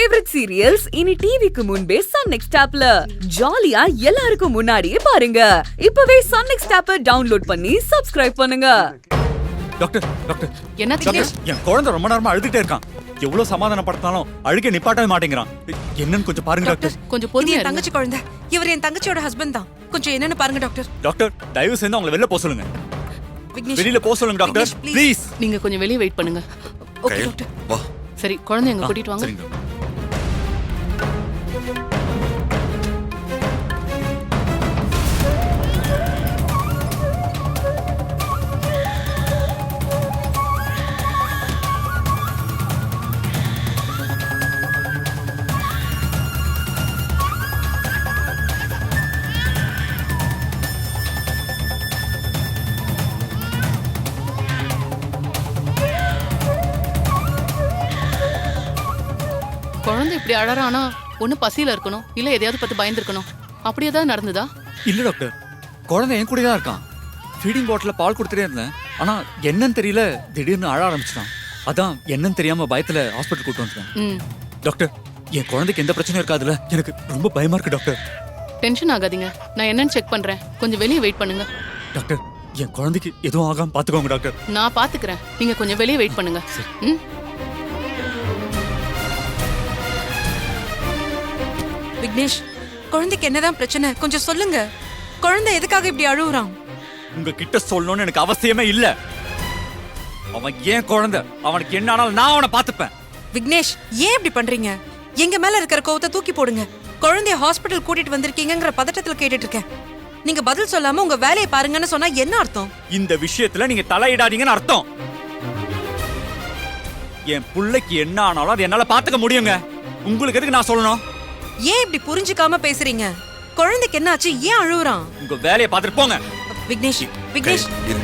Favourite serials இனி டிவிக்கு முன்பே சன் நெக்ஸ்ட் ஆப்ல ஜாலியா எல்லாருக்கும் முன்னாடியே பாருங்க. இப்பவே சன் நெக்ஸ்ட் ஆப்பை டவுன்லோட் பண்ணி சப்ஸ்கிரைப் பண்ணுங்க. டாக்டர் டாக்டர் என்ன டாக்டர், என் குழந்தை ரொம்ப நேரமா அழுதுட்டே இருக்கான். எவ்வளவு சமாதானப்படுத்தினாலும் அழுக நிப்பாட்டவே மாட்டேங்கிறான். என்னன்னு கொஞ்சம் பாருங்க டாக்டர். கொஞ்சம் இது பொறுமையா என் இருங்க. தங்கச்சி குழந்தை. இவர் என் தங்கச்சியோட ஹஸ்பண்ட் தான். கொஞ்சம் என்னன்னு பாருங்க டாக்டர். டாக்டர் தயவு செஞ்சு அவங்களை வெளில போக சொல்லுங்க. விக்னேஷ், வெளியில போக சொல்லுங்க டாக்டர் விக்னேஷ், please. ப்ளீஸ். நீங்க கொஞ்சம் வெளிய வெயிட் பண்ணுங்க. Okay doctor. வா. சரி, குழந்தை எங்க கூட்டிட்டு வாங்க. சரிங்க டாக்டர். குழந்தை இப்படி அழறானா ஒண்ணு பசியில இருக்கணும், இல்ல எதையாவது பத்தி பயந்துருக்கணும். அப்படி ஏதாவது நடந்ததா? இல்ல டாக்டர், குழந்தை என் கூட தான் இருக்கான். ஃபீடிங் பாட்டில பால் கொடுத்துட்டே இருந்தேன். ஆனா என்னன்னு தெரியல, திடீர்னு அழ ஆரம்பிச்சிட்டான். அதான் என்னன்னு தெரியாம பயத்துல ஹாஸ்பிட்டல் கூட்டு வந்துட்டேன். ம், டாக்டர், என் குழந்தைக்கு எந்த பிரச்சனையும் இருக்காதுல்ல? எனக்கு ரொம்ப பயமா இருக்கு டாக்டர். டென்ஷன் ஆகாதீங்க, நான் என்னன்னு செக் பண்றேன். கொஞ்சம் வெளிய வெயிட் பண்ணுங்க. டாக்டர், என் குழந்தைக்கு எதுவும் ஆகாம பாத்துக்கோங்க டாக்டர். நான் பாத்துக்கிறேன், நீங்க கொஞ்சம் வெளிய வெயிட் பண்ணுங்க. ம். விக்னேஷ், குழந்தைக்கு என்னதான் பிரச்சனை கொஞ்சம் சொல்லுங்க. குழந்தை எதுக்காக இப்படி அழுவுறான்? உங்ககிட்ட சொல்லணும்னு எனக்கு அவசியமே இல்ல. அவன் ஏன் குழந்தை, அவனுக்கு என்ன ஆனாலும் நான் அவனை பாத்துப்பேன். விக்னேஷ், ஏன் இப்படி பண்றீங்க? எங்க மேல இருக்கிற கோவத்தை தூக்கி போடுங்க. குழந்தைய ஹாஸ்பிட்டல் கூட்டிட்டு வந்திருக்கீங்கங்கிற பதட்டத்துல கேட்டுட்டு இருக்கேன். நீங்க பதில் சொல்லாம உங்க வேலையை பாருங்கன்னு சொன்னா என்ன அர்த்தம்? இந்த விஷயத்துல நீங்க தலையிடாதீங்கன்னு அர்த்தம். என் புள்ளைக்கு என்ன ஆனாலும் அது என்னால பாத்துக்க முடியுங்க. உங்களுக்கு எதுக்கு நான் சொல்லணும்? ஏன் இப்படி புரிஞ்சுக்காம பேசுறீங்க? குழந்தைக்கு என்னாச்சு? ஏன் அழுவுறான்? உங்க வேலையை பாத்துட்டு போங்க. விக்னேஷ், விக்னேஷ், இரு.